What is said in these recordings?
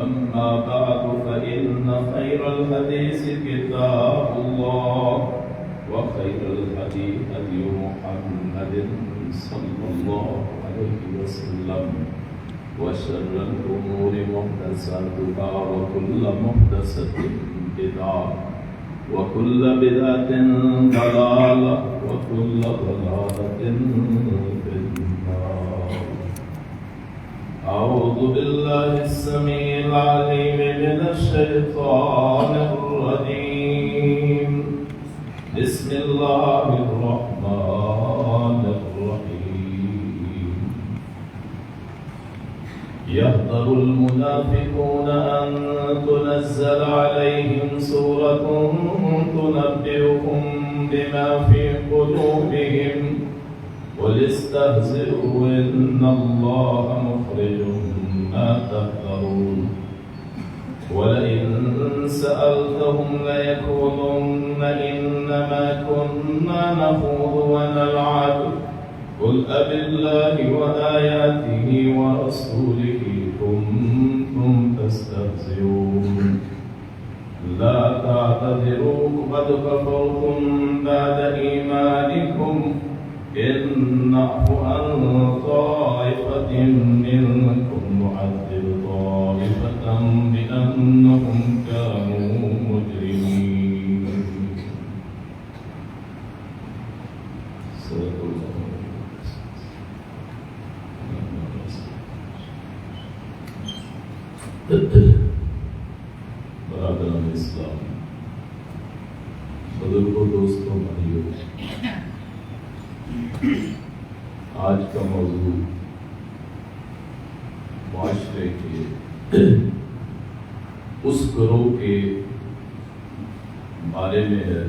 أما بعد فإن خير الحديث كتاب الله وخير الهدي هدي محمد صلى الله عليه وسلم وشر الأمور محدثاتها وكل محدثة بدعة وكل بدعة ضلالة وكل ضلالة في النار. أعوذ بالله السميع العليم من الشيطان الرجيم. بسم الله الرحمن الرحيم. يحذر المنافقون أن تنزل عليهم سورة تنبئهم بما في قلوبهم قل استهزئوا إن الله مخرج ما تحذرون ولئن سألتهم ليقولن إنما كنا نخوض ونلعب قل أبالله وآياته ورسوله كنتم تستهزئون لا تعتذروا قد كفرتم بعد إيمانكم إن نعفو عن طائفة منكم نعذب طائفة بأنهم كانوا مجرمين. صدق الله. برادران اسلام، بزرگوں، دوستوں، بھائیوں، آج کا موضوع معاشرے کے اس گروہ کے بارے میں ہے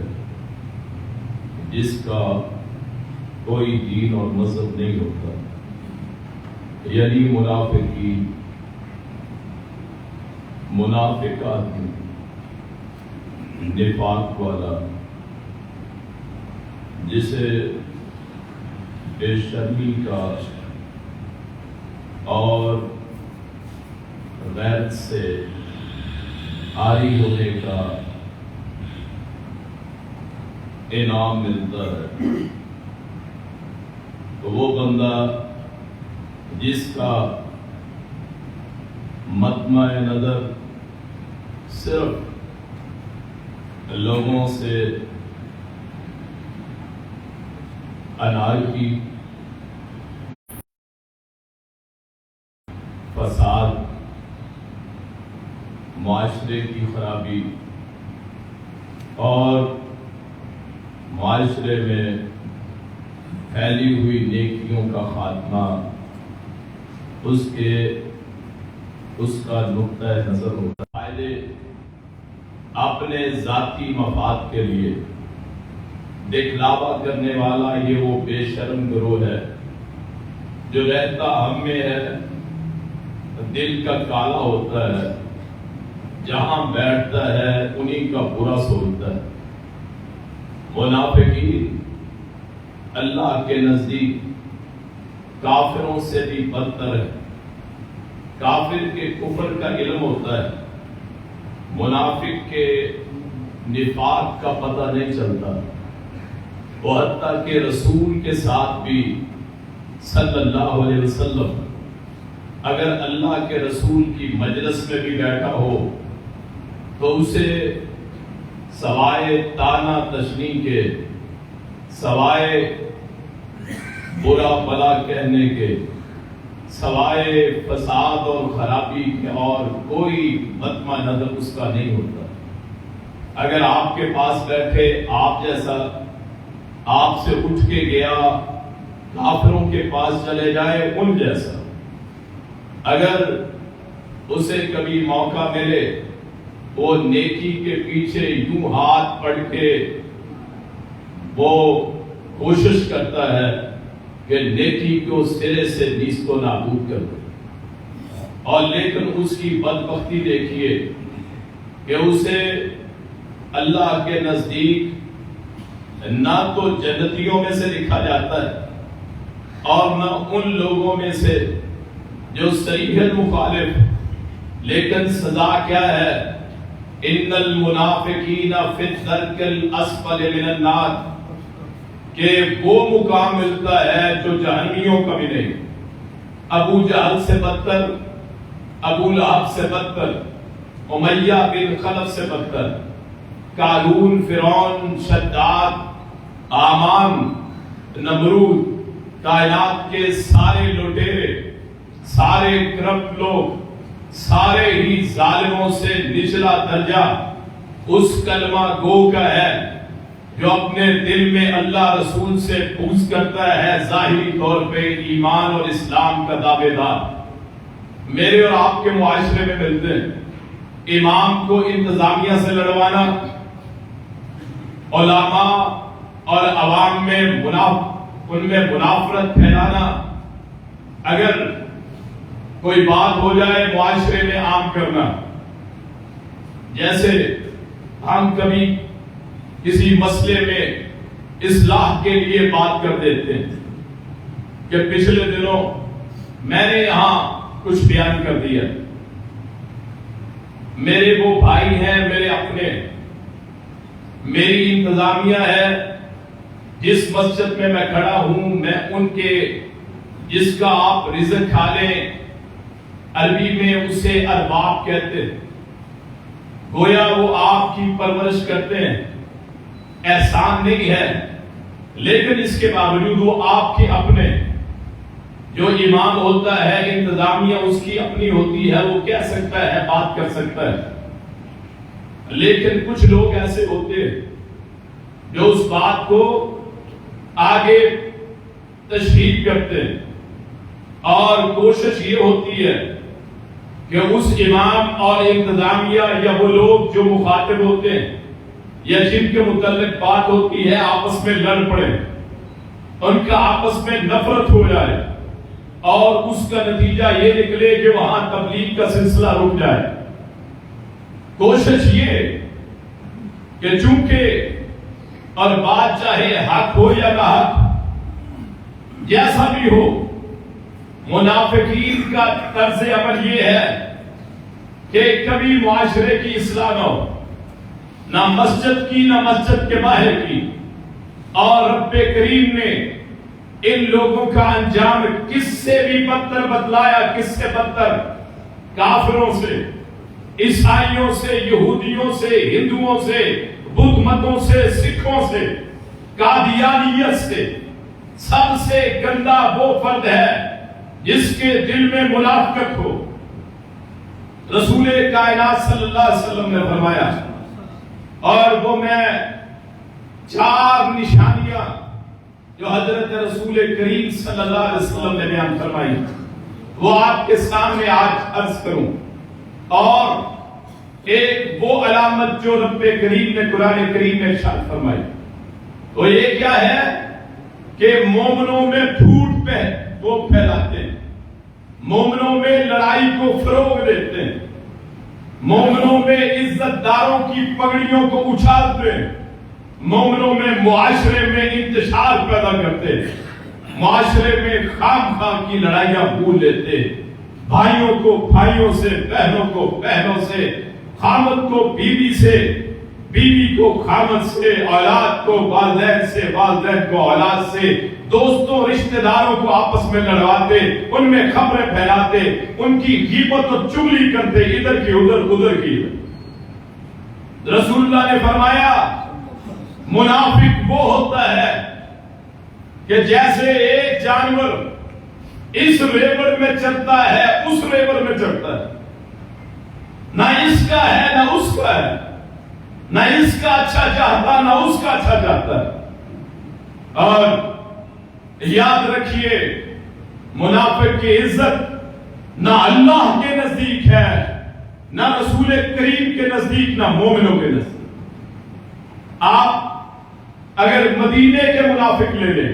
جس کا کوئی دین اور مذہب نہیں ہوتا، یعنی منافقین، منافق آدمی، نفاق والا، جسے بے شرمی کا اور غیرت سے عاری ہونے کا انعام ملتا ہے، تو وہ بندہ جس کا مطمع نظر صرف لوگوں سے انارکی، فساد، معاشرے کی خرابی اور معاشرے میں پھیلی ہوئی نیکیوں کا خاتمہ اس کا نقطہ نظر ہوتا ہے۔ اپنے ذاتی مفاد کے لیے دکھلاوا کرنے والا یہ وہ بے شرم گروہ ہے جو رہتا ہم میں ہے، دل کا کالا ہوتا ہے، جہاں بیٹھتا ہے انہی کا برا سوچتا ہے۔ منافقین اللہ کے نزدیک کافروں سے بھی بدتر ہے۔ کافر کے کفر کا علم ہوتا ہے، منافق کے نفاق کا پتہ نہیں چلتا۔ وہ حتیٰ کہ رسول کے ساتھ بھی صلی اللہ علیہ وسلم اگر اللہ کے رسول کی مجلس میں بھی بیٹھا ہو تو اسے سوائے تانا تشنی کے، سوائے برا بلا کہنے کے، سوائے فساد اور خرابی کے اور کوئی مطمع نظر اس کا نہیں ہوتا۔ اگر آپ کے پاس بیٹھے آپ جیسا، آپ سے اٹھ کے گیا کافروں کے پاس چلے جائے ان جیسا، اگر اسے کبھی موقع ملے وہ نیکی کے پیچھے یوں ہاتھ پڑ کے وہ کوشش کرتا ہے کہ نیکی کو سرے سے نیست و نابود کر دے، اور لیکن اس کی بدبختی دیکھیے کہ اسے اللہ کے نزدیک نہ تو جنتیوں میں سے لکھا جاتا ہے اور نہ ان لوگوں میں سے جو صریح مخالف لیکن سزا کیا ہے؟ ان المنافقین فی الدرک الاسفل من النار، کہ وہ مقام ملتا ہے جو جہنمیوں کا بھی نہیں۔ ابو جہل سے بدتر، ابو لہب سے بدتر، امیہ بن خلف سے بدتر، قارون، فرعون، شداد، آمان، نمرود، کائنات کے سارے لٹیرے، سارے کرپٹ لوگ، سارے ہی ظالموں سے نچلا درجہ اس کلمہ گو کا ہے جو اپنے دل میں اللہ رسول سے پوچھ کرتا ہے، ظاہری طور پہ ایمان اور اسلام کا دعوے دار۔ میرے اور آپ کے معاشرے میں ملتے ہیں، امام کو انتظامیہ سے لڑوانا، علماء اور عوام میں ان میں منافرت پھیلانا، اگر کوئی بات ہو جائے معاشرے میں عام کرنا۔ جیسے ہم کبھی کسی مسئلے میں اصلاح کے لیے بات کر دیتے ہیں کہ پچھلے دنوں میں نے یہاں کچھ بیان کر دیا، میرے وہ بھائی ہیں، میرے اپنے، میری انتظامیہ ہے، جس مسجد میں کھڑا ہوں میں ان کے، جس کا آپ رزق کھا لیں، عربی میں اسے ارباب کہتے ہیں، گویا وہ آپ کی پرورش کرتے ہیں، احسان نہیں ہے، لیکن اس کے باوجود وہ آپ کے اپنے۔ جو امام ہوتا ہے، انتظامیہ اس کی اپنی ہوتی ہے، وہ کہہ سکتا ہے، بات کر سکتا ہے، لیکن کچھ لوگ ایسے ہوتے ہیں جو اس بات کو آگے تشہیر کرتے ہیں، اور کوشش یہ ہوتی ہے کہ اس امام اور انتظامیہ یا وہ لوگ جو مخاطب ہوتے ہیں یا جن کے متعلق بات ہوتی ہے آپس میں لڑ پڑے، ان کا آپس میں نفرت ہو جائے، اور اس کا نتیجہ یہ نکلے کہ وہاں تبلیغ کا سلسلہ رک جائے۔ کوشش یہ کہ چونکہ اور بات چاہے حق ہو یا نہ حق، جیسا بھی ہو، منافقین کا طرز عمل یہ ہے کہ کبھی معاشرے کی اصلاح نہ ہو، نہ مسجد کی نہ مسجد کے باہر کی، اور رب کریم نے ان لوگوں کا انجام کس سے بھی بدتر بتلایا، کس سے بدتر؟ کافروں سے، عیسائیوں سے، یہودیوں سے، ہندوؤں سے، بدھ متوں سے، سکھوں سے، قادیانیت سے۔ سب سے گندا وہ فرد ہے جس کے دل میں منافقت ہو۔ رسول کائنات صلی اللہ علیہ وسلم نے فرمایا، اور وہ میں 4 نشانیاں جو حضرت رسول کریم صلی اللہ علیہ وسلم نے بیان فرمائی، وہ آپ کے سامنے آج عرض کروں۔ اور ایک وہ علامت جو رب کریم نے قرآن کریم میں ارشاد فرمائی، وہ یہ کیا ہے کہ مومنوں میں جھوٹ پہ وہ پھیلاتے ہیں، مومنوں میں لڑائی کو فروغ دیتے ہیں، مومنوں میں عزت داروں کی پگڑیوں کو اچھالتے ہیں، مومنوں میں معاشرے میں انتشار پیدا کرتے، معاشرے میں خام خام کی لڑائیاں بھول لیتے، بھائیوں کو بھائیوں سے، بہنوں کو بہنوں سے، خامد کو بیوی سے، بیوی کو خامد سے، اولاد کو والدین سے، والدین کو اولاد سے، دوستوں رشتہ داروں کو آپس میں لڑواتے، ان میں خبریں پھیلاتے، ان کی غیبت و چغلی کرتے، ادھر کی ادھر، ادھر کی ادھر۔ رسول اللہ نے فرمایا منافق وہ ہوتا ہے کہ جیسے ایک جانور اس ریوڑ میں چلتا ہے، اس ریوڑ میں چلتا ہے، نہ اس کا ہے نہ اس کا ہے، نہ اس کا اچھا چاہتا نہ اس کا اچھا چاہتا ہے۔ اور یاد رکھیے، منافق کی عزت نہ اللہ کے نزدیک ہے، نہ رسول کریم کے نزدیک، نہ مومنوں کے نزدیک۔ آپ اگر مدینے کے منافق لے لیں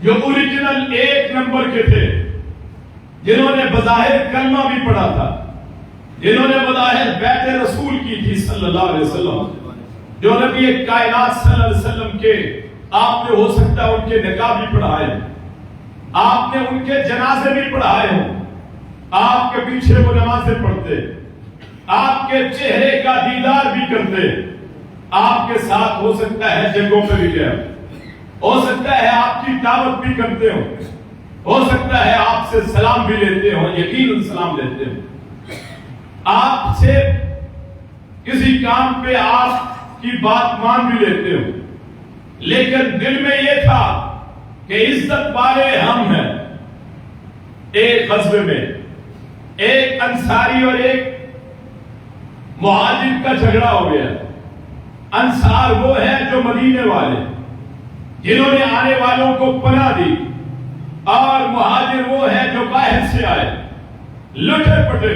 جو اوریجنل 1 نمبر کے تھے، جنہوں نے بظاہر کلمہ بھی پڑھا تھا، جنہوں نے بظاہر بیعت رسول کی تھی صلی اللہ علیہ وسلم، جو نبی کائنات صلی اللہ علیہ وسلم کے، آپ نے ہو سکتا ہے ان کے نکاح بھی پڑھائے، آپ نے ان کے جنازے بھی پڑھائے ہوں، آپ کے پیچھے وہ نمازیں پڑھتے، آپ کے چہرے کا دیدار بھی کرتے، آپ کے ساتھ ہو سکتا ہے جنگوں پہ بھی گیا، ہو سکتا ہے آپ کی دعوت بھی کرتے ہو سکتا ہے آپ سے سلام بھی لیتے ہو، یقیناً سلام لیتے ہو، آپ سے کسی کام پہ آپ کی بات مان بھی لیتے ہو، لیکن دل میں یہ تھا کہ عزت والے ہم ہیں۔ ایک غزوے میں ایک انصاری اور ایک مہاجر کا جھگڑا ہو گیا۔ انصار وہ ہیں جو مدینے والے، جنہوں نے آنے والوں کو پناہ دی، اور مہاجر وہ ہیں جو باہر سے آئے، لٹے پٹے،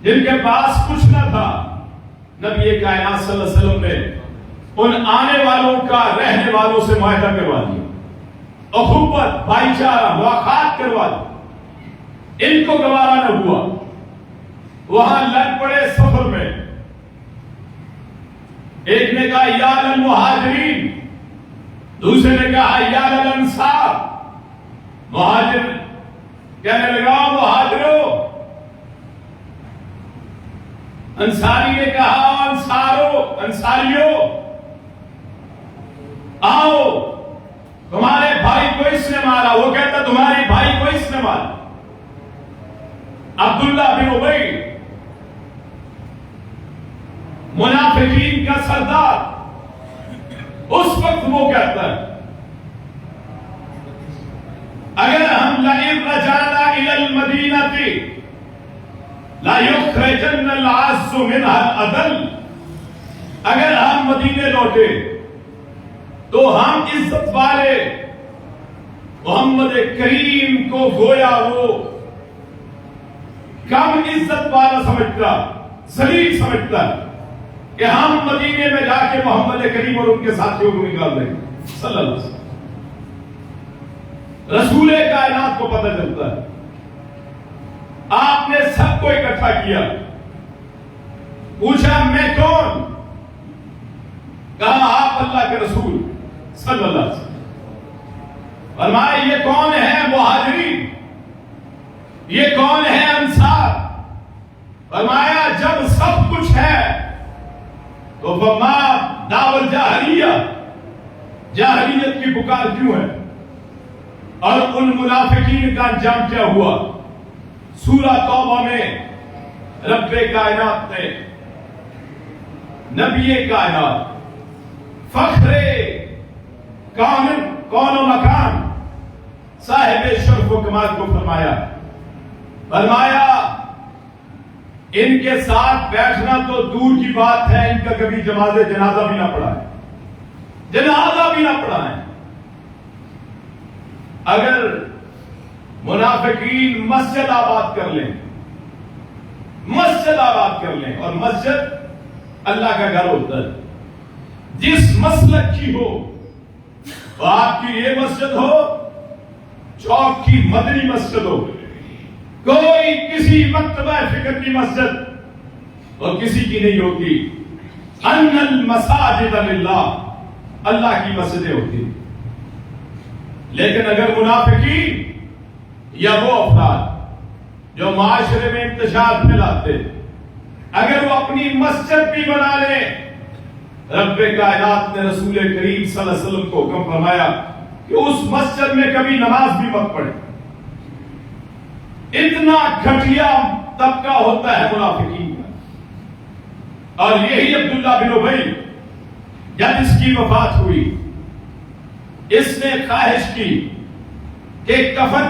جن کے پاس کچھ نہ تھا۔ نبی کائنات صلی اللہ علیہ وسلم نے ان آنے والوں کا رہنے والوں سے معاہدہ کروا دیا، اخوت، بھائی چارہ، مواقعات کروا دی۔ ان کو گوارا نہ ہوا، وہاں لگ پڑے سفر میں۔ ایک نے کہا یا للمہاجرین، دوسرے نے کہا یا للانصار۔ مہاجر کہنے لگا مہاجروں، انصاری نے کہا انصاریوں آؤ، تمہارے بھائی کو اس نے مارا۔ وہ کہتا تمہارے بھائی کو اس نے مارا۔ عبداللہ بن ابی، منافقین کا سردار، اس وقت وہ کہتا ہے اگر ہم لئن رجعنا الى المدینہ لا یخرجن العز منها الاذل، اگر ہم مدینے لوٹے تو ہم عزت والے محمد کریم کو گویا وہ کم عزت والا سمجھتا، ذلیل سمجھتا کہ ہم مدینے میں جا کے محمد کریم اور ان کے ساتھیوں کو نکال دیں گے صلی اللہ علیہ وسلم۔ رسول کائنات کو پتہ چلتا ہے، آپ نے سب کو اکٹھا کیا، پوچھا میں کون؟ کہا آپ اللہ کے رسول صلی اللہ علیہ وسلم۔ فرمایا یہ کون ہے مہاجرین، یہ کون ہے انصار؟ فرمایا جب سب کچھ ہے تو فما دعوی جاہلیہ، جاہلیت کی پکار کیوں ہے؟ اور ان منافقین کا انجام کیا ہوا؟ سورہ توبہ میں رب کائنات نے نبی کائنات، فخر کون و مکان، صاحب شرف و کمال کو فرمایا ان کے ساتھ بیٹھنا تو دور کی بات ہے، ان کا کبھی جنازہ بھی نہ پڑھا ہے، جنازہ بھی نہ پڑھا ہے۔ اگر منافقین مسجد آباد کر لیں، مسجد آباد کر لیں، اور مسجد اللہ کا گھر ہوتا ہے، جس مسلک کی ہو، وہ آپ کی یہ مسجد ہو، چوک کی مدنی مسجد ہو، کوئی کسی مکتبہ فکر کی مسجد اور کسی کی نہیں ہوتی، ان المساجد للہ، اللہ کی مسجدیں ہوتی۔ لیکن اگر منافقین یا وہ افراد جو معاشرے میں انتشار پھیلاتے، اگر وہ اپنی مسجد بھی بنا لیں، رب کائنات نے رسول کریم صلی اللہ علیہ وسلم کو حکم فرمایا کہ اس مسجد میں کبھی نماز بھی مت پڑھے۔ اتنا گھٹیا طبقہ ہوتا ہے منافقین کا۔ اور یہی عبداللہ بن ابی، جب اس کی وفات ہوئی، اس نے خواہش کی کہ کفن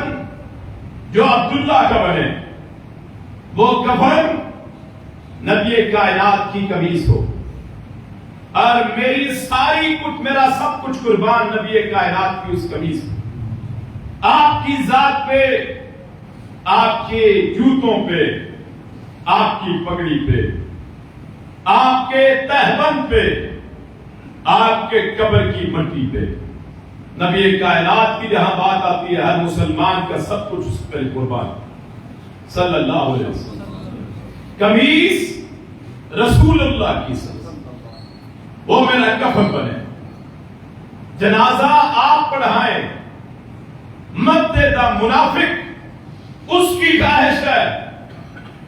جو عبداللہ کا بنے، وہ کفن نبی کائنات کی قمیص ہو، اور میرا سب کچھ قربان نبی کائنات کی اس قمیص ہے۔ آپ کی ذات پہ، آپ کے جوتوں پہ، آپ کی پگڑی پہ، آپ کے تہبند پہ، آپ کے قبر کی مٹی پہ، نبی کائنات کی جہاں بات آتی ہے، ہر مسلمان کا سب کچھ اس پر قربان صلی اللہ علیہ وسلم۔ قمیص رسول اللہ کی سب، وہ میرا کفن بنے، جنازہ آپ پڑھائیں، مت دے دا منافق اس کی خواہش ہے،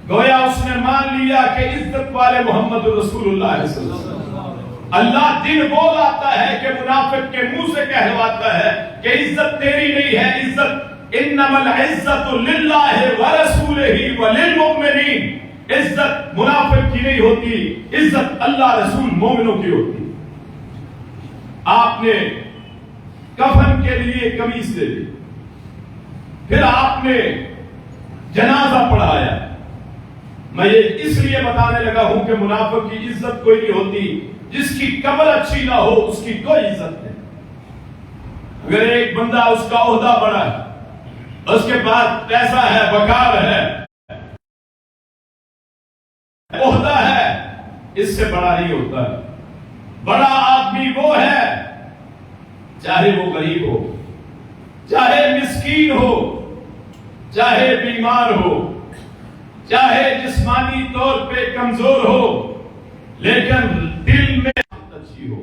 گویا اس نے مان لیا کہ عزت والے محمد رسول اللہ صلی اللہ علیہ وسلم۔ اللہ دن وہ لاتا ہے کہ منافق کے منہ سے کہلواتا ہے کہ عزت تیری نہیں ہے، عزت انما العزت للہ ورسولہ وللمؤمنین، عزت منافق کی نہیں ہوتی، عزت اللہ رسول مومنوں کی ہوتی۔ آپ نے کفن کے لیے قمیص دے دی، پھر آپ نے جنازہ پڑھایا۔ میں یہ اس لیے بتانے لگا ہوں کہ منافق کی عزت کوئی نہیں ہوتی، جس کی قبر اچھی نہ ہو اس کی کوئی عزت نہیں۔ اگر ایک بندہ اس کا عہدہ بڑا ہے، اس کے پاس پیسہ ہے، وقار ہے، عہدہ ہے، اس سے بڑا نہیں ہوتا۔ بڑا آدمی وہ ہے چاہے وہ غریب ہو، چاہے مسکین ہو، چاہے بیمار ہو، چاہے جسمانی طور پہ کمزور ہو، لیکن دل میں اچھی ہو،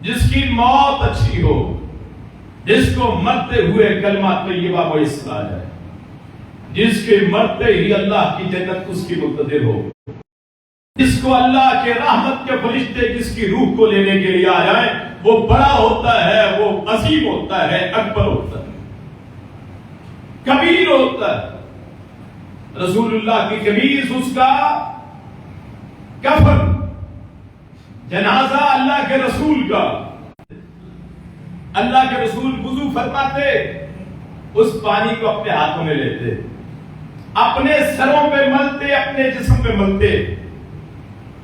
جس کی موت اچھی ہو، جس کو مرتے ہوئے کلمہ طیبہ کو اصلاح ہے، جس کے مرتے ہی اللہ کی جنت اس کی مقتدر ہو، جس کو اللہ کے رحمت کے فرشتے جس کی روح کو لینے کے لیے آ جائیں، وہ بڑا ہوتا ہے، وہ عظیم ہوتا ہے، اکبر ہوتا ہے، کبیر ہوتا ہے۔ رسول اللہ کی قمیص، اس کا کفن، جنازہ اللہ کے رسول کا۔ اللہ کے رسول وضو فرماتے، اس پانی کو اپنے ہاتھوں میں لیتے، اپنے سروں پہ ملتے، اپنے جسم پہ ملتے،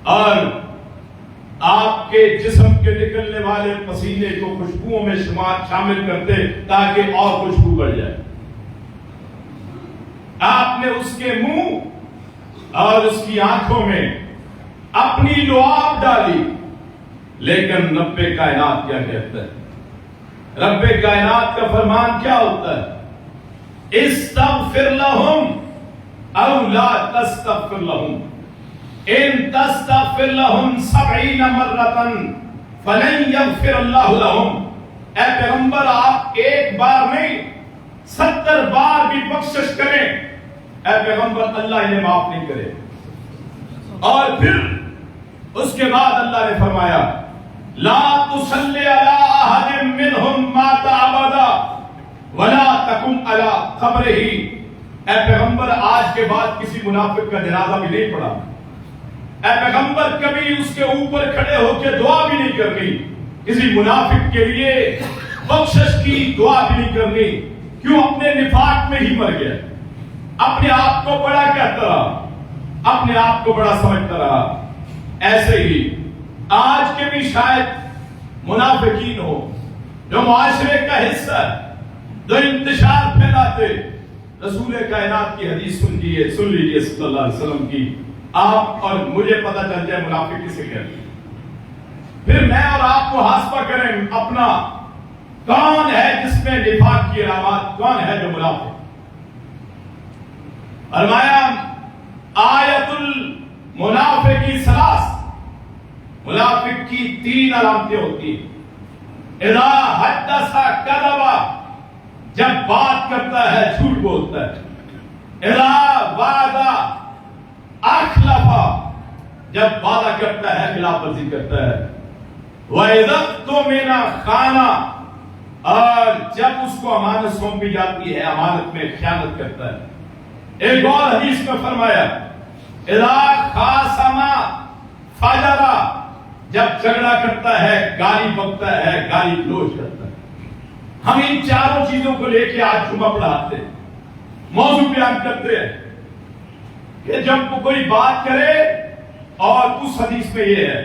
اور آپ کے جسم کے نکلنے والے پسینے کو خوشبوؤں میں شامل کرتے تاکہ اور خوشبو بڑھ جائے۔ آپ نے اس کے منہ اور اس کی آنکھوں میں اپنی لعاب ڈالی، لیکن رب کائنات کیا کہتا ہے؟ رب کائنات کا فرمان کیا ہوتا ہے؟ استغفر لہم او لا تستغفر لہم ان تستغفر لہم 70 مرۃ فلن یغفر اللہ لہم۔ اے پیغمبر، آپ ایک بار نہیں 70 بار بھی بخشش کریں، اے پیغمبر اللہ انہیں معاف نہیں کرے۔ اور پھر اس کے بعد اللہ نے فرمایا لا تصلی علی احد منہم مات ابدا ولا تقم علی قبرہ۔ اے پیغمبر، آج کے بعد کسی منافق کا جنازہ بھی نہیں پڑھا، اے پیغمبر کبھی اس کے اوپر کھڑے ہو کے دعا بھی نہیں کرنی، کسی منافق کے لیے بخشش کی دعا بھی نہیں کرنی۔ کیوں؟ اپنے نفاق میں ہی مر گیا، اپنے آپ کو بڑا کہتا رہا، اپنے آپ کو بڑا سمجھتا رہا۔ ایسے ہی آج کے بھی شاید منافقین ہو جو معاشرے کا حصہ ہے، جو انتشار پھیلاتے۔ رسول کائنات کی حدیث سن لیجیے صلی اللہ علیہ وسلم کی، آپ اور مجھے پتہ چل جائے منافق کسے کہتے ہیں۔ پھر میں اور آپ کو محاسبہ کریں اپنا، کون ہے جس میں نفاق کی علامات، کون ہے جو منافق؟ فرمایا آیت المنافق ثلاث، منافق کی 3 علامتیں ہوتی ہیں۔ اذا حدث کذب، جب بات کرتا ہے جھوٹ بولتا ہے۔ اذا وعد اخلف، جب وعدہ کرتا ہے خلاف ورزی کرتا ہے۔ وَإِذَا اؤْتُمِنَ خَانَ، اور جب اس کو امانت سونپی جاتی ہے امانت میں خیانت کرتا ہے۔ ایک اور حدیث میں فرمایا اذا خاصم فجر، جب جھگڑا کرتا ہے گالی بکتا ہے، گالی گلوچ کرتا ہے۔ ہم ان چاروں چیزوں کو لے کے آج جمعہ پڑھاتے ہیں، موضوع بیان کرتے ہیں کہ جب کوئی بات کرے، اور اس حدیث میں یہ ہے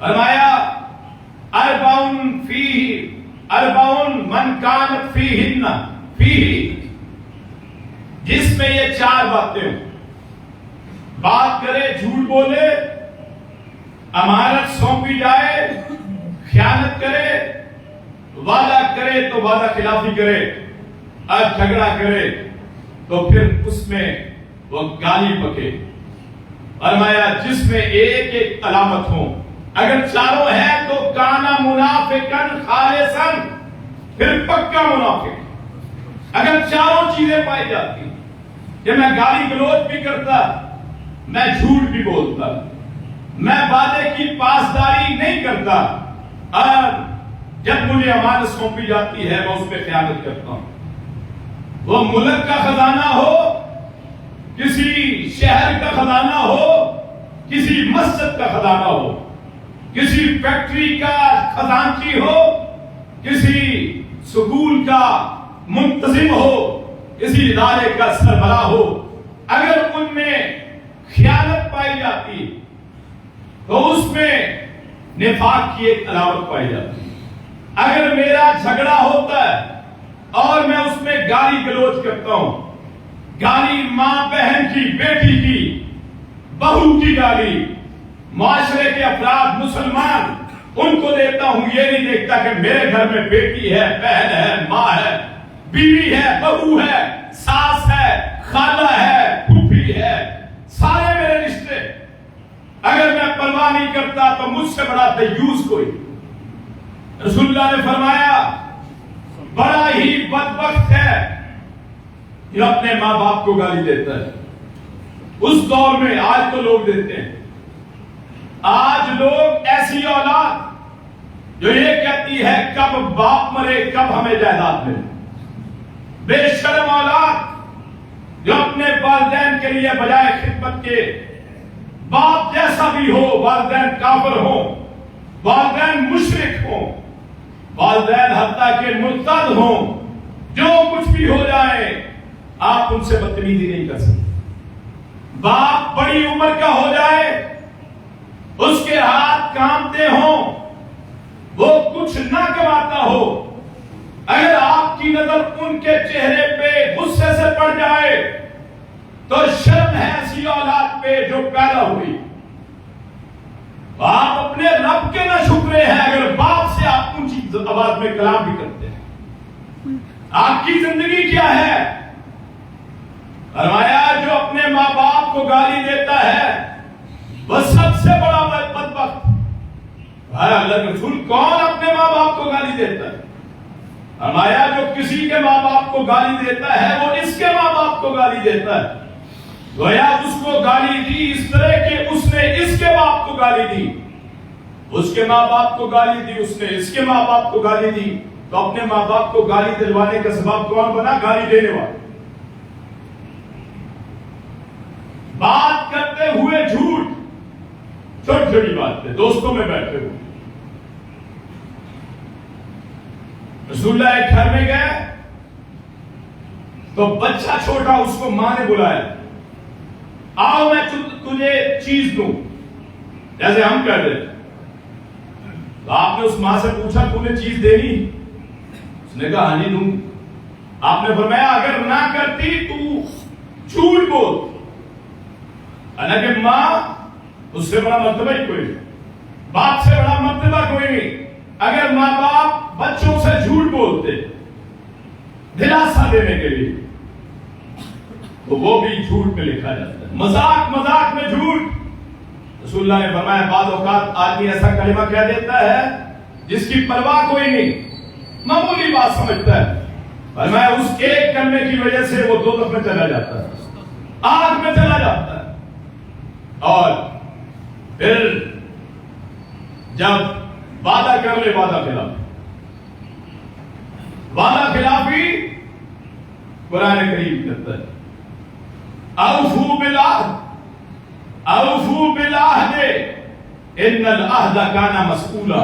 فرمایا اربعن فیہ، اربعن من کانت فیہن، فیہ، جس میں یہ 4 باتیں ہوں، بات کرے جھوٹ بولے، امانت سونپی جائے، خیانت کرے، وعدہ کرے تو وعدہ خلافی کرے، اور جھگڑا کرے تو پھر اس میں وہ گالی بکے۔ فرمایا جس میں ایک ایک علامت ہو، اگر چاروں ہیں تو کانا منافقن خالصاً، پھر پکا منافق۔ اگر چاروں چیزیں پائی جاتی کہ میں گالی گلوچ بھی کرتا، میں جھوٹ بھی بولتا، میں وعدے کی پاسداری نہیں کرتا، اور جب مجھے امانت سونپی جاتی ہے میں اس پہ خیانت کرتا ہوں، وہ ملک کا خزانہ ہو، کسی شہر کا خزانہ ہو، کسی مسجد کا خزانہ ہو، کسی فیکٹری کا خزانچی ہو، کسی سکول کا منتظم ہو، کسی ادارے کا سربراہ ہو، اگر ان میں خیانت پائی جاتی تو اس میں نفاق کی ایک علامت پائی جاتی۔ اگر میرا جھگڑا ہوتا ہے اور میں اس میں گالی گلوچ کرتا ہوں، گالی ماں بہن کی، بیٹی کی، بہو کی گالی، معاشرے کے افراد مسلمان ان کو دیتا ہوں، یہ نہیں دیکھتا کہ میرے گھر میں بیٹی ہے، بہن ہے، ماں ہے، بیوی ہے، بہو ہے، ساس ہے، خالہ ہے، پھوپھی ہے، سارے میرے رشتے، اگر میں پرواہ نہیں کرتا تو مجھ سے بڑا دیوس کوئی۔ رسول اللہ نے فرمایا بڑا ہی بدبخت ہے جو اپنے ماں باپ کو گالی دیتا ہے۔ اس دور میں، آج تو لوگ دیتے ہیں، آج لوگ ایسی اولاد جو یہ کہتی ہے کب باپ مرے کب ہمیں جائیداد ملے، بے شرم اولاد جو اپنے والدین کے لیے بجائے خدمت کے، باپ جیسا بھی ہو، والدین کافر ہوں، والدین مشرک ہوں، والدین حتیٰ کہ مرتد ہوں، جو کچھ بھی ہو جائے آپ ان سے بدتمیزی نہیں کر سکتے۔ باپ بڑی عمر کا ہو جائے، اس کے ہاتھ کامتے ہوں، وہ کچھ نہ کماتا ہو، اگر آپ کی نظر ان کے چہرے پہ غصے سے پڑ جائے تو شرم ہے ایسی اولاد پہ جو پیدا ہوئی۔ آپ اپنے رب کے نہ شکرے ہیں اگر باپ سے آپ اونچی آواز میں کلام بھی کرتے ہیں۔ آپ کی زندگی کیا ہے؟ فرمایا جو اپنے ماں باپ کو گالی دیتا ہے وہ سب سے بڑا بدبخت۔ اللہ کے رسول کون اپنے ماں باپ کو گالی دیتا ہے؟ فرمایا جو کسی کے ماں باپ کو گالی دیتا ہے وہ اس کے ماں باپ کو گالی دیتا ہے۔ گویا اس کو گالی دی اس طرح کہ اس نے اس کے باپ کو گالی دی، اس کے ماں باپ کو گالی دی، اس نے اس کے ماں باپ کو گالی دی، تو اپنے ماں باپ کو گالی دلوانے کا سبب کون بنا؟ گالی دینے والا۔ بات کرتے ہوئے جھوٹ، چھوٹی چھوٹی بات پہ دوستوں میں بیٹھے ہوئے، رسول اللہ ایک گھر میں گئے تو بچہ چھوٹا، اس کو ماں نے بلایا، آؤ میں تجھے چیز دوں، جیسے ہم کہتے ہیں۔ تو آپ نے اس ماں سے پوچھا تو نے چیز دینی؟ اس نے کہا ہاں جی دوں۔ آپ نے فرمایا اگر نہ کرتی تو جھوٹ بول، حالانکہ ماں اس سے بڑا مرتبہ ہی کوئی نہیں، باپ سے بڑا مرتبہ کوئی نہیں۔ اگر ماں باپ بچوں سے جھوٹ بولتے دلاسا دینے کے لیے تو وہ بھی جھوٹ میں لکھا جاتا ہے، مذاق مذاق میں جھوٹ۔ رسول اللہ نے فرمایا بعض اوقات آدمی ایسا کلمہ کہہ دیتا ہے جس کی پرواہ کوئی نہیں، معمولی بات سمجھتا ہے، فرمایا اس ایک کلمے کی وجہ سے وہ دوزخ میں چلا جاتا ہے، آگ میں چلا جاتا ہے۔ اور پھر جب وعدہ کر لے وعدہ خلاف، وعدہ خلافی قرآن کریم کہتا ہے اوفوا بالعہد، اوفوا بالعہد ان العہد کان مسئولا،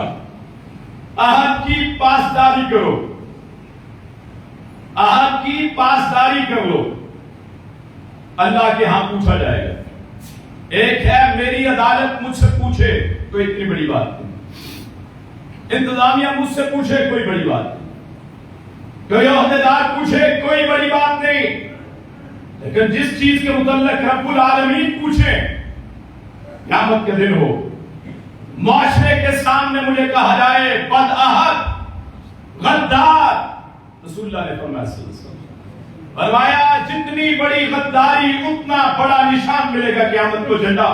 عہد کی پاسداری کرو، عہد کی پاسداری کر لو، اللہ کے ہاں پوچھا جائے گا۔ ایک ہے میری عدالت مجھ سے پوچھے تو اتنی بڑی بات نہیں، انتظامیہ مجھ سے پوچھے کوئی بڑی بات نہیں، کوئی عہدیدار پوچھے کوئی بڑی بات نہیں، لیکن جس چیز کے متعلق رب العالمین پوچھے، قیامت کے دن ہو، معاشرے کے سامنے مجھے کہا جائے بدعہد، غدار، رسول اللہ نے فرمایا صلی اللہ علیہ وسلم، فرمایا جتنی بڑی غداری اتنا بڑا نشان ملے گا قیامت کو جھنڈا۔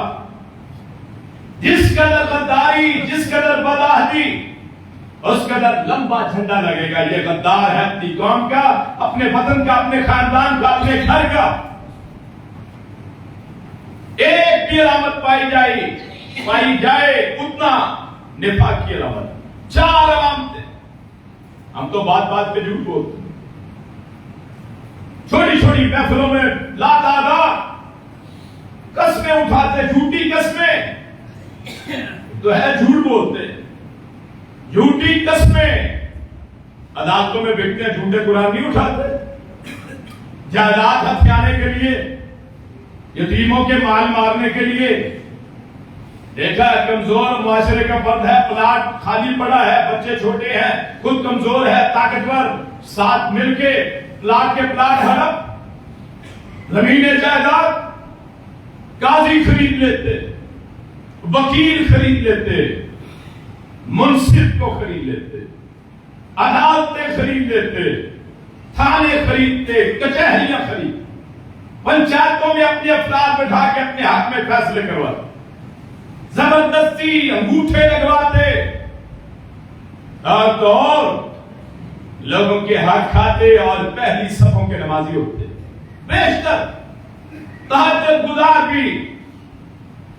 جس قدر غداری، جس قدر بدعہدی اس کا لمبا جھنڈا لگے گا، یہ غدار ہے اپنی قوم کا، اپنے وطن کا، اپنے خاندان کا، اپنے گھر کا۔ ایک بھی علامت پائی جائے اتنا نفاق کی علامت، 4 علامتیں۔ ہم تو بات بات پہ جھوٹ بولتے ہیں، چھوٹی چھوٹی محفلوں میں لاتعداد قسمیں اٹھاتے، جھوٹی قسمیں تو ہے، جھوٹ بولتے، جھوٹی قسمیں عدالتوں میں بکتے ہیں، جھوٹے قرآن نہیں اٹھاتے، جائیداد ہتھیانے کے لیے، یتیموں کے مال مارنے کے لیے۔ دیکھا کمزور معاشرے کا فرد ہے، پلاٹ خالی پڑا ہے، بچے چھوٹے ہیں، خود کمزور ہے، طاقتور، ساتھ مل کے پلاٹ کے پلاٹ ہڑپ، زمین جائیداد، قاضی خرید لیتے، وکیل خرید لیتے، منصف کو خرید لیتے، عدالتیں خرید لیتے، تھانے خریدتے، کچہریاں خرید، پنچایتوں میں اپنے افراد بٹھا کے اپنے حق میں فیصلے کرواتے، زبردستی انگوٹھے لگواتے، اور لوگوں کے حق کھاتے اور پہلی صفوں کے نمازی ہوتے۔ بیشتر تہجد گزار بھی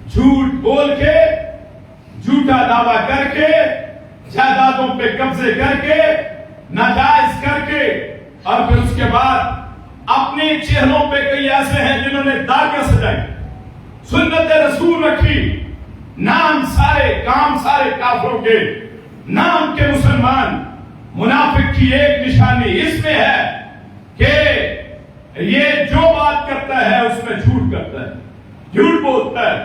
جھوٹ بول کے، جھوٹا دعویٰ کر کے، جائیدادوں پہ قبضے کر کے، ناجائز کر کے، اور پھر اس کے بعد اپنے چہروں پہ کئی ایسے ہیں جنہوں نے داڑیاں سجائی، سنت رسول رکھی، نام سارے کام سارے کافروں کے، نام کے مسلمان۔ منافق کی ایک نشانی اس میں ہے کہ یہ جو بات کرتا ہے اس میں جھوٹ کرتا ہے، جھوٹ بولتا ہے۔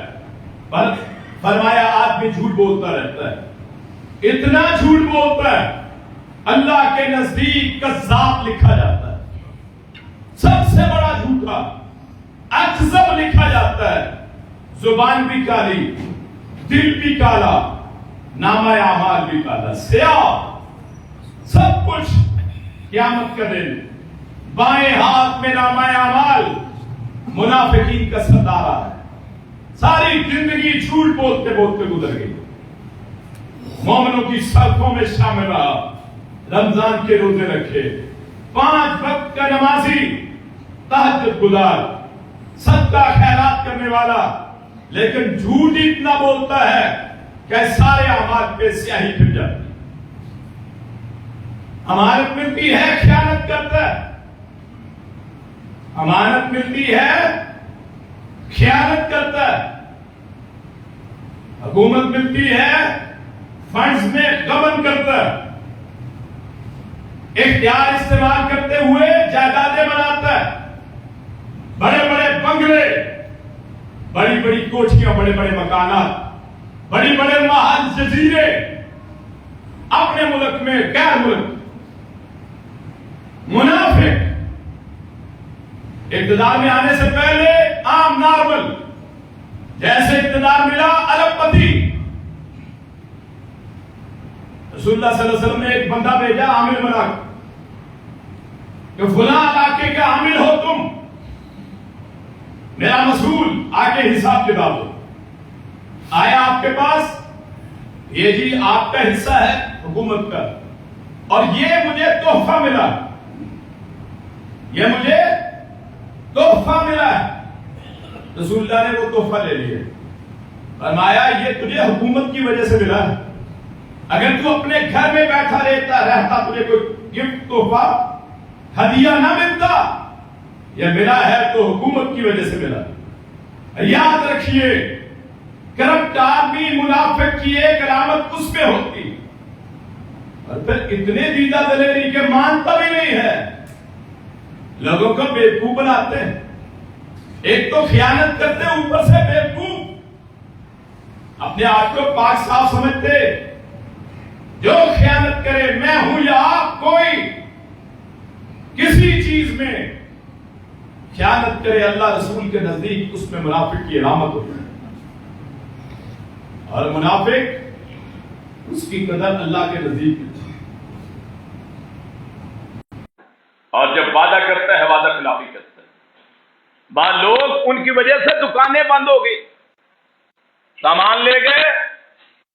پر فرمایا آدمی جھوٹ بولتا رہتا ہے، اتنا جھوٹ بولتا ہے اللہ کے نزدیک کذاب لکھا جاتا ہے، سب سے بڑا جھوٹا، اکذب لکھا جاتا ہے۔ زبان بھی کالی، دل بھی کالا، نامہ اعمال بھی کالا، سیاہ، سب کچھ۔ قیامت کا دن بائیں ہاتھ میں نامہ اعمال، منافقین کا سردارہ ہے۔ ساری زندگی جھوٹ بولتے بولتے گزر گئی، مومنوں کی صفوں میں شامل رہا، رمضان کے روزے رکھے، 5 وقت کا نمازی، تہجد گزار، صدقہ خیرات کرنے والا، لیکن جھوٹ اتنا بولتا ہے کہ سارے اعمال پہ سیاہی پھر جاتی، امانت ملتی ہے خیانت کرتا ہے، امانت ملتی ہے خیانت کرتا ہے، حکومت ملتی ہے فنڈز میں غبن کرتا ہے، اختیار استعمال کرتے ہوئے جائیدادیں بناتا ہے، بڑے بڑے بنگلے، بڑی بڑی کوٹھیاں، بڑے بڑے مکانات، بڑی بڑے محل جزیرے اپنے ملک میں، غیر ملک۔ منافق اقتدار میں آنے سے پہلے عام نارمل، جیسے اقتدار ملا ارب پتی، رسول اللہ صلی اللہ علیہ وسلم نے ایک بندہ بھیجا عامل بنا کہ فلاں علاقے کا عامل ہو تم، میرا مسئول، آگے حساب کتاب دو۔ آیا آپ کے پاس، یہ جی آپ کا حصہ ہے حکومت کا، اور یہ مجھے تحفہ ملا، یہ مجھے تحفہ ملا ہے۔ رسول اللہ نے وہ تحفہ لے لیا، فرمایا یہ تجھے حکومت کی وجہ سے ملا ہے، اگر تو اپنے گھر میں بیٹھا رہتا تجھے کوئی گفٹ، تحفہ، ہدیہ نہ ملتا، یہ ملا ہے تو حکومت کی وجہ سے ملا۔ یاد رکھیے، کرپٹ آدمی، منافق کی ایک علامت اس میں ہوتی، اور پھر اتنے دیدہ دلیری کے مانتا بھی نہیں ہے، لوگوں کو بیوقوف بناتے ہیں، ایک تو خیانت کرتے، اوپر سے بیوقوف، اپنے آپ کو پاک صاف سمجھتے، جو خیانت کرے، میں ہوں یا آپ، کوئی کسی چیز میں خیانت کرے، اللہ رسول کے نزدیک اس میں منافق کی علامت ہوتی ہے، اور منافق اس کی قدر اللہ کے نزدیک ہے۔ اور جب وعدہ کرتا ہے وعدہ خلافی کرتا ہے۔ بعض لوگ ان کی وجہ سے دکانیں بند ہو گئی، سامان لے گئے،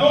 2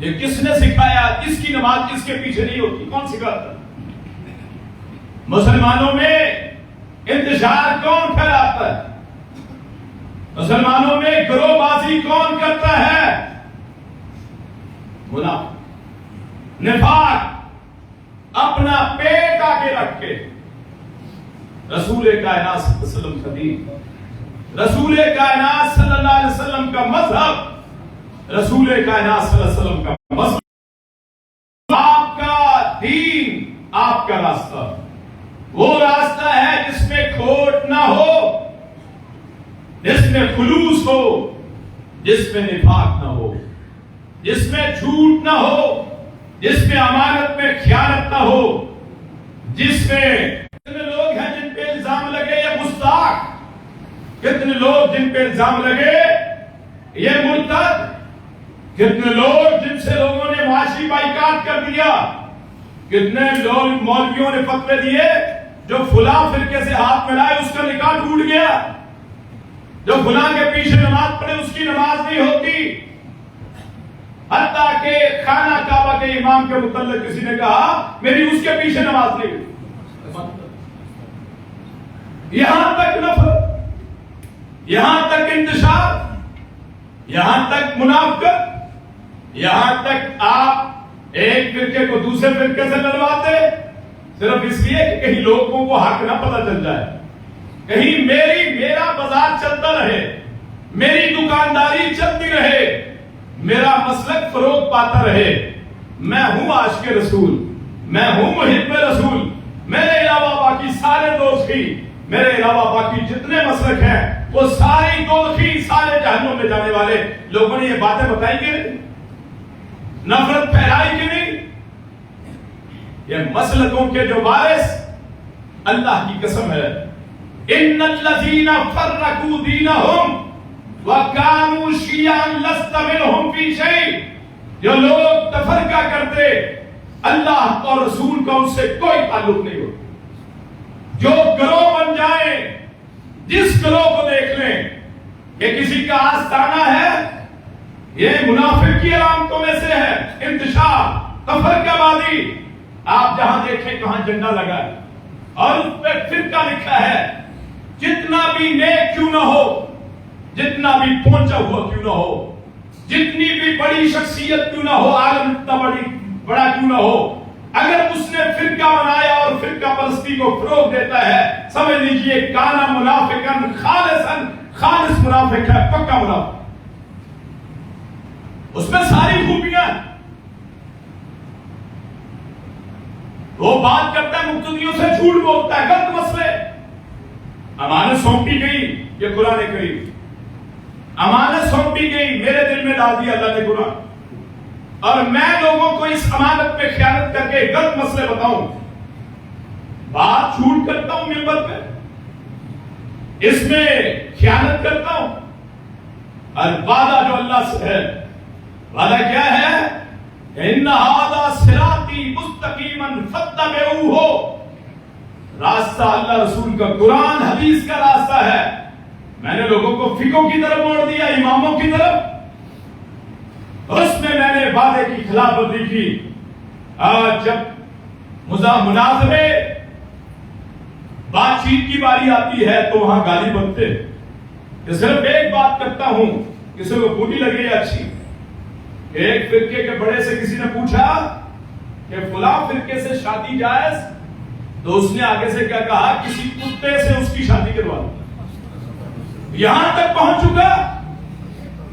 یہ کس نے سکھایا؟ اس کی نماز کس کے پیچھے نہیں ہوتی؟ کون سکھاتا؟ مسلمانوں میں انتشار کون پھیلاتا ہے؟ مسلمانوں میں گروہ بازی کون کرتا ہے؟ منافق، نفاق، اپنا پیٹ آگے رکھ کے رسول کائنات صلی اللہ علیہ وسلم کا دین، رسول کائنات صلی اللہ علیہ وسلم کا مذہب، رسول کائنات صلی اللہ علیہ وسلم کا مذہب، آپ کا دین، آپ کا راستہ وہ راستہ ہے جس میں کھوٹ نہ ہو، جس میں خلوص ہو، جس میں نفاق نہ ہو، جس میں جھوٹ نہ ہو، جس میں امانت میں خیانت نہ ہو، جس میں کتنے لوگ ہیں جن پہ الزام لگے یہ مستاق، کتنے لوگ جن پہ الزام لگے یہ مرتد، کتنے لوگ جن سے لوگوں نے معاشی بائیکاٹ کر دیا، کتنے لوگ مولویوں نے فتوے دیے جو فلاں فرقے سے ہاتھ ملائے اس کا نکاح ٹوٹ گیا، جو فلاں کے پیچھے نماز پڑھے اس کی نماز نہیں ہوتی، حتیٰ کہ خانہ کعبہ کے امام کے متعلق کسی نے کہا میری اس کے پیچھے نماز نہیں ہوتی۔ یہاں تک نفرت، یہاں تک انتشار، یہاں تک منافقت، یہاں تک آپ ایک فرقے کو دوسرے فرقے سے لڑواتے صرف اس لیے کہ کہیں لوگوں کو حق نہ پتہ چل جائے، کہیں میرا بازار چلتا رہے، میری دکانداری چلتی رہے، میرا مسلک فروغ پاتا رہے، میں ہوں عاشق رسول، میں ہوں محب رسول، میرے علاوہ باقی سارے دوست ہی، میرے علاوہ باقی جتنے مسلک ہیں وہ ساری دوزخی، سارے جہنم میں جانے والے۔ لوگوں نے یہ باتیں بتائی کہ نہیں؟ نفرت پھیلائی کہ نہیں؟ یہ مسلکوں کے جو وارث، اللہ کی قسم ہے، ان الذین فرقوا دینہم وَكَانُوا شِيَعًا لَسْتَ مِنْهُمْ فِي شَيْءٍ، جو لوگ تفرقہ کرتے اللہ اور رسول کا ان سے کوئی تعلق نہیں ہوتا، جو گروہ بن جائیں، جس گروہ کو دیکھ لیں کہ کسی کا آستانہ ہے، یہ منافق کی علامتوں میں سے ہے، انتشار، تفرقہ بازی۔ آپ جہاں دیکھیں کہاں جھنڈا لگا ہے اور اس پہ فرقہ لکھا ہے، جتنا بھی نیک کیوں نہ ہو، جتنا بھی پہنچا ہوا کیوں نہ ہو، جتنی بھی بڑی شخصیت کیوں نہ ہو، عالم اتنا بڑا کیوں نہ ہو، اگر اس نے فرقہ بنایا اور فرقہ پرستی کو فروغ دیتا ہے، سمجھ لیجئے کانا منافقاً خالصاً، خالص منافق ہے، پکا منافق، اس میں ساری خوبیاں ہیں۔ وہ بات کرتا ہے مقتدیوں سے، جھوٹ بولتا ہے، غلط مسئلے، امانت سونپی گئی، یہ قرآن کریم، امانت سونپی گئی، میرے دل میں ڈال دیا اللہ نے قرآن، اور میں لوگوں کو اس امانت پہ خیانت کر کے غلط مسئلے بتاؤں، بات جھوٹ کرتا ہوں منبر پہ، اس میں خیانت کرتا ہوں، اور وعدہ جو اللہ سے ہے، وعدہ کیا ہے؟ ان ھذا صراطی مستقیما فاتبعوہ، راستہ اللہ رسول کا، قرآن حدیث کا راستہ ہے۔ میں نے لوگوں کو فقہ کی طرف موڑ دیا، اماموں کی طرف، اس میں میں نے وعدے کی خلاف ورزی کی۔ آج جب مناظرے بات چیت کی باری آتی ہے تو وہاں گالی بکتے، کہ صرف ایک بات کرتا ہوں، کسی کو بری لگے یا اچھی، ایک فرقے کے بڑے سے کسی نے پوچھا کہ فلاں فرقے سے شادی جائز، تو اس نے آگے سے کیا کہا؟ کسی کتے سے اس کی شادی کروا دو۔ یہاں تک پہنچ چکا،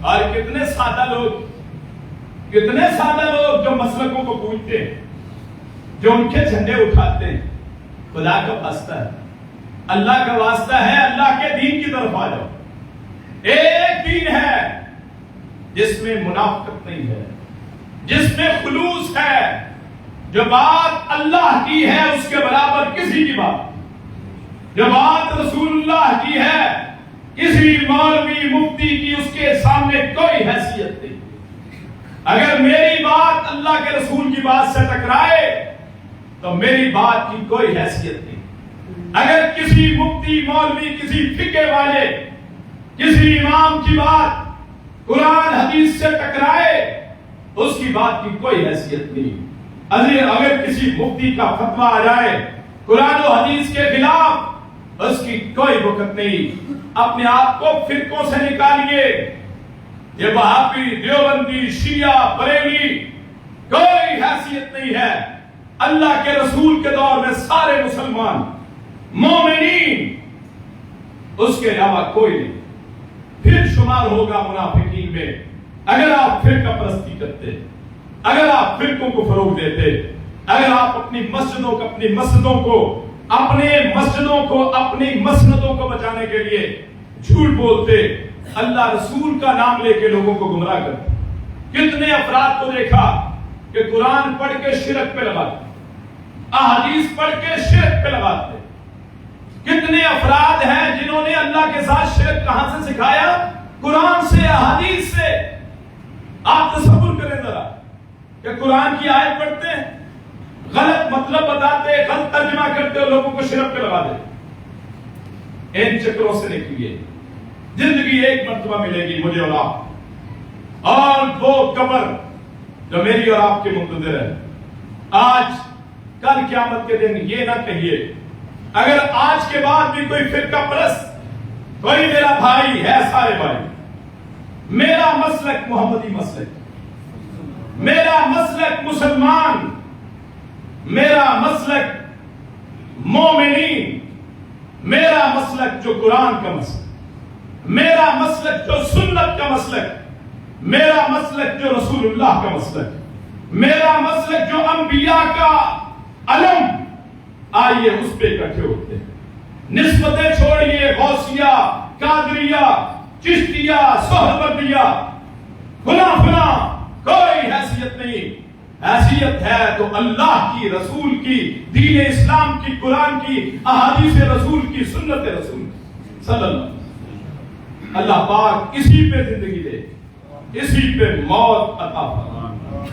اور کتنے سادہ لوگ جو مسلکوں کو پوچھتے ہیں، جو ان کے جھنڈے اٹھاتے ہیں، خدا کا واسطہ ہے، اللہ کا واسطہ ہے، اللہ کے دین کی طرف آ جاؤ۔ ایک دین ہے جس میں منافقت نہیں ہے، جس میں خلوص ہے، جو بات اللہ کی ہے اس کے برابر کسی کی بات، جو بات رسول اللہ کی ہے کسی مولوی مفتی کی اس کے سامنے کوئی حیثیت نہیں۔ اگر میری بات اللہ کے رسول کی بات سے ٹکرائے تو میری بات کی کوئی حیثیت نہیں۔ اگر کسی مفتی، مولوی، کسی فقہ والے، کسی امام کی بات قرآن حدیث سے ٹکرائے اس کی بات کی کوئی حیثیت نہیں۔ اگر کسی مفتی کا فتویٰ آ جائے قرآن و حدیث کے خلاف، اس کی کوئی وقت نہیں۔ اپنے آپ کو فرقوں سے نکالیے، یہ وہابی، دیوبندی، شیعہ، بریلی، کوئی حیثیت نہیں ہے۔ اللہ کے رسول کے دور میں سارے مسلمان مومنین، اس کے علاوہ کوئی نہیں۔ پھر شمار ہوگا منافقین میں اگر آپ فرقہ پرستی کرتے، اگر آپ فرقوں کو فروغ دیتے، اگر آپ اپنی مسجدوں کو اپنی مسندوں کو بچانے کے لیے جھوٹ بولتے، اللہ رسول کا نام لے کے لوگوں کو گمراہ کرتے۔ کتنے افراد کو دیکھا کہ قرآن پڑھ کے شرک پہ لگاتے، احادیث پڑھ کے شرک پہ لگاتے۔ کتنے افراد ہیں جنہوں نے اللہ کے ساتھ شرک کہاں سے سکھایا؟ قرآن سے، احادیث سے۔ آپ تصور کریں ذرا کہ قرآن کی آیت پڑھتے ہیں، غلط مطلب بتاتے، غلط ترجمہ کرتے اور لوگوں کو شرک پہ لگا دیتے۔ ان چکروں سے نکلیے، زندگی ایک مرتبہ ملے گی مجھے اور آپ، اور وہ قبر جو میری اور آپ کے منتظر ہے۔ آج کل قیامت کے دن یہ نہ کہیے، اگر آج کے بعد بھی کوئی فرقہ پرست، کوئی میرا بھائی ہے، سارے بھائی، میرا مسلک محمدی مسلک، میرا مسلک مسلمان، میرا مسلک مومنین، میرا مسلک جو قرآن کا مسلک، میرا مسلک جو سنت کا مسلک، میرا مسلک جو رسول اللہ کا مسلک، میرا مسلک جو انبیاء کا علم، آئیے اس پہ اکٹھے ہوتے ہیں۔ نسبتیں چھوڑیے، غوثیہ، قادریہ، چشتیہ، سہروردیہ، فلاں کوئی حیثیت نہیں۔ حیثیت ہے تو اللہ کی، رسول کی، دین اسلام کی، قرآن کی، احادیث رسول کی، سنت رسول کی صلی اللہ علیہ وسلم۔ اللہ پاک اسی پہ زندگی دے، اسی پہ موت عطا فرمائے۔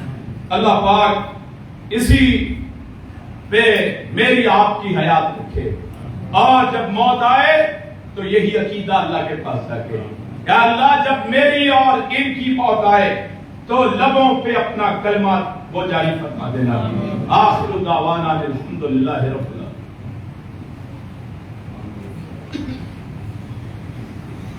اللہ پاک اسی پہ میری آپ کی حیات رکھے، اور جب موت آئے تو یہی عقیدہ اللہ کے پاس جا کے، یا اللہ جب میری اور ان کی موت آئے تو لبوں پہ اپنا کلمہ وہ جاری فرما دینا۔ آخر دعوانا الحمدللہ رب العالمین۔